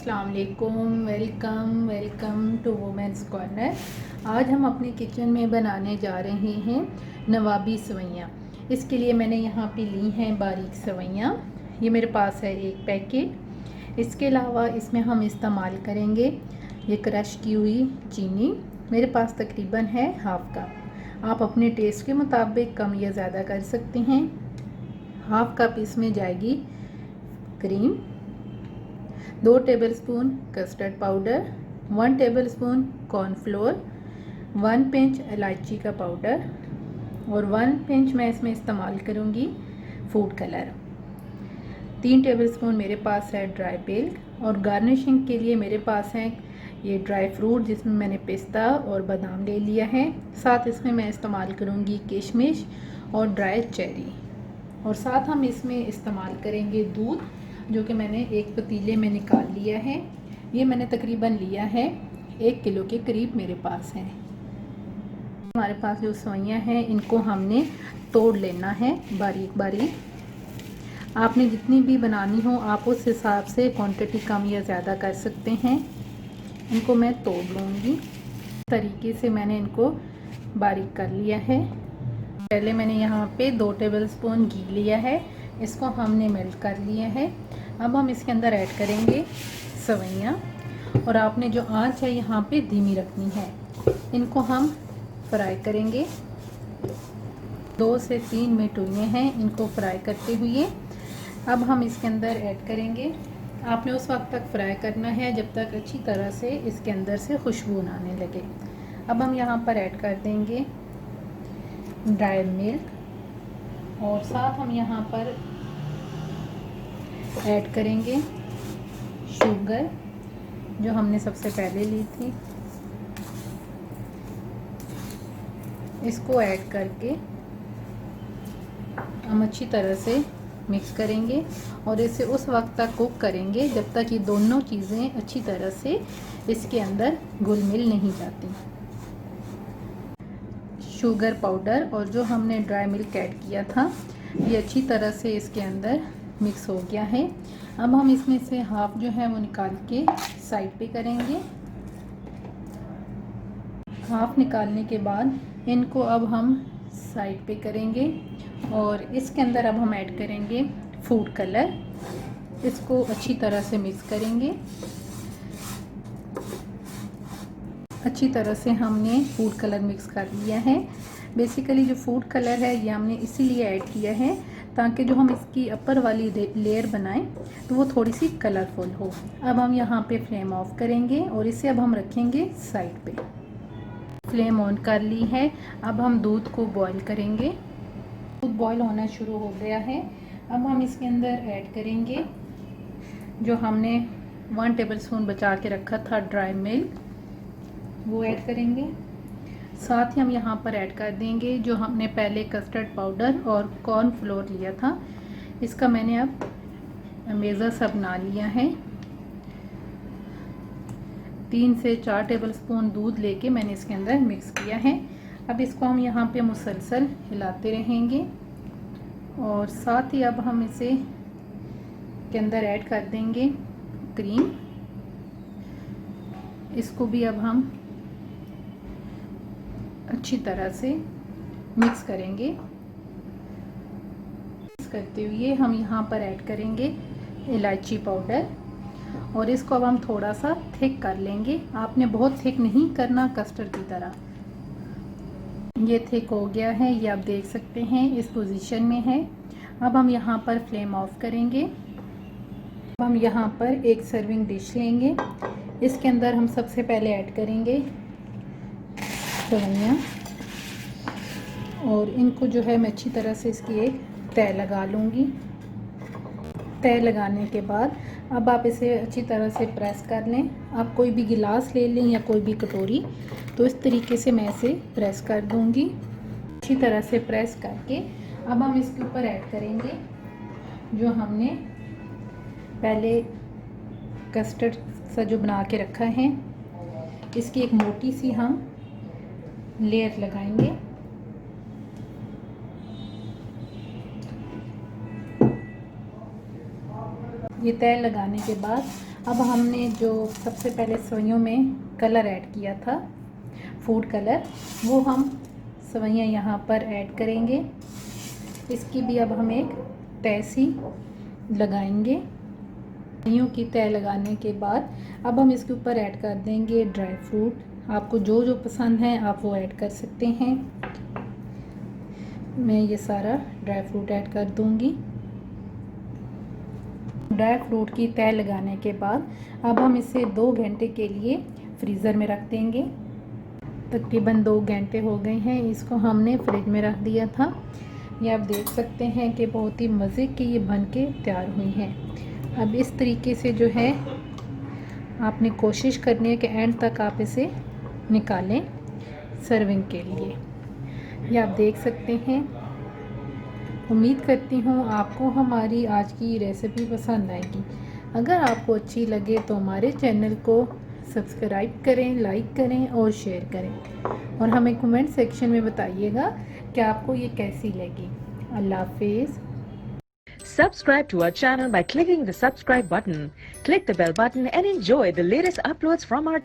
अस्सलाम वालेकुम। Welcome to women's corner. आज हम अपने किचन में बनाने जा रहे हैं नवाबी सवैयाँ। इसके लिए मैंने यहाँ पे ली हैं बारीक सवैयाँ। ये मेरे पास है एक पैकेट। इसके अलावा इसमें हम इस्तेमाल करेंगे ये क्रश की हुई चीनी। मेरे पास तकरीबन है हाफ़ कप। आप अपने टेस्ट के मुताबिक कम या ज़्यादा कर सकते हैं। हाफ़ कप इसमें जाएगी cream, 2 tablespoon custard powder, 1 tablespoon cornflour, 1 pinch इलायची का पाउडर और 1 पिंच मैं इसमें इस्तेमाल करूँगी फूड कलर। 3 टेबलस्पून मेरे पास है ड्राई मिल्क और गार्निशिंग के लिए मेरे पास है ये ड्राई फ्रूट जिसमें मैंने पिस्ता और बादाम ले लिया है। साथ इसमें मैं इस्तेमाल करूँगी किशमिश और ड्राई चेरी। और साथ हम इसमें इस्तेमाल करेंगे दूध, जो कि मैंने एक पतीले में निकाल लिया है। ये मैंने तकरीबन लिया है 1 किलो के करीब मेरे पास है। हमारे पास जो सवैयाँ हैं इनको हमने तोड़ लेना है बारीक बारीक। आपने जितनी भी बनानी हो आप उस हिसाब से क्वांटिटी कम या ज़्यादा कर सकते हैं। इनको मैं तोड़ लूँगी। इस तरीके से मैंने इनको बारीक कर लिया है। पहले मैंने यहाँ पे 2 टेबलस्पून घी लिया है, इसको हमने मेल्ट कर लिया है। अब हम इसके अंदर ऐड करेंगे सवैयाँ और आपने जो आंच है यहाँ पे धीमी रखनी है। इनको हम फ्राई करेंगे। 2 से 3 मिनट हुए हैं इनको फ्राई करते हुए। अब हम इसके अंदर ऐड करेंगे, आपने उस वक्त तक फ्राई करना है जब तक अच्छी तरह से इसके अंदर से खुशबू आने लगे। अब हम यहाँ पर ऐड कर देंगे ड्राई मिल्क और साथ हम यहाँ पर ऐड करेंगे शुगर जो हमने सबसे पहले ली थी। इसको ऐड करके हम अच्छी तरह से मिक्स करेंगे और इसे उस वक्त तक कुक करेंगे जब तक ये दोनों चीज़ें अच्छी तरह से इसके अंदर घुल मिल नहीं जाती। शुगर पाउडर और जो हमने ड्राई मिल्क ऐड किया था ये अच्छी तरह से इसके अंदर मिक्स हो गया है। अब हम इसमें से हाफ जो है वो निकाल के साइड पे करेंगे। हाफ निकालने के बाद इनको अब हम साइड पे करेंगे और इसके अंदर अब हम ऐड करेंगे फूड कलर। इसको अच्छी तरह से मिक्स करेंगे। अच्छी तरह से हमने फूड कलर मिक्स कर लिया है। बेसिकली जो फूड कलर है ये हमने इसीलिए ऐड किया है ताकि जो हम इसकी अपर वाली लेयर बनाएं तो वो थोड़ी सी कलरफुल हो। अब हम यहाँ पे फ्लेम ऑफ करेंगे और इसे अब हम रखेंगे साइड पे। फ्लेम ऑन कर ली है। अब हम दूध को बॉईल करेंगे। दूध बॉईल होना शुरू हो गया है। अब हम इसके अंदर ऐड करेंगे जो हमने 1 टेबलस्पून बचा के रखा था ड्राई मिल्क, वो ऐड करेंगे। साथ ही हम यहाँ पर ऐड कर देंगे जो हमने पहले कस्टर्ड पाउडर और कॉर्नफ्लोर लिया था। इसका मैंने अब मेज़र सा बना लिया है। 3 से 4 टेबलस्पून दूध लेके मैंने इसके अंदर मिक्स किया है। अब इसको हम यहाँ पे मुसलसल हिलाते रहेंगे और साथ ही अब हम इसे के अंदर ऐड कर देंगे क्रीम। इसको भी अब हम अच्छी तरह से मिक्स करेंगे। मिक्स करते हुए हम यहाँ पर ऐड करेंगे इलायची पाउडर और इसको अब हम थोड़ा सा थिक कर लेंगे। आपने बहुत थिक नहीं करना कस्टर्ड की तरह। ये थिक हो गया है, ये आप देख सकते हैं इस पोजीशन में है। अब हम यहाँ पर फ्लेम ऑफ करेंगे। अब हम यहाँ पर एक सर्विंग डिश लेंगे। इसके अंदर हम सबसे पहले ऐड करेंगे सवैयाँ और इनको जो है मैं अच्छी तरह से इसकी एक तह लगा लूँगी। तह लगाने के बाद अब आप इसे अच्छी तरह से प्रेस कर लें। आप कोई भी गिलास ले लें या कोई भी कटोरी, तो इस तरीके से मैं इसे प्रेस कर दूँगी। अच्छी तरह से प्रेस करके अब हम इसके ऊपर ऐड करेंगे जो हमने पहले कस्टर्ड सा जो बना के रखा है। इसकी एक मोटी सी हम लेयर लगाएंगे। ये तय लगाने के बाद अब हमने जो सबसे पहले सवैयों में कलर ऐड किया था, फूड कलर, वो हम सवैयाँ यहाँ पर ऐड करेंगे। इसकी भी अब हम एक तह सी लगाएंगे। सवैयों की तह लगाने के बाद अब हम इसके ऊपर ऐड कर देंगे ड्राई फ्रूट। आपको जो जो पसंद है आप वो ऐड कर सकते हैं। मैं ये सारा ड्राई फ्रूट ऐड कर दूंगी। ड्राई फ्रूट की तह लगाने के बाद अब हम इसे 2 घंटे के लिए फ्रीज़र में रख देंगे। तकरीबन 2 घंटे हो गए हैं, इसको हमने फ्रिज में रख दिया था। ये आप देख सकते हैं कि बहुत ही मज़े की ये बन के तैयार हुई हैं। अब इस तरीके से जो है आपने कोशिश करनी है कि एंड तक आप इसे निकालें सर्विंग के लिए। ये आप देख सकते हैं। उम्मीद करती हूँ आपको हमारी आज की रेसिपी पसंद आएगी। अगर आपको अच्छी लगे तो हमारे चैनल को सब्सक्राइब करें, लाइक करें और शेयर करें, और हमें कमेंट सेक्शन में बताइएगा कि आपको ये कैसी लगी। अल्लाह हाफिज़। Subscribe to our channel by clicking the subscribe button. Click the bell button and enjoy the latest uploads from our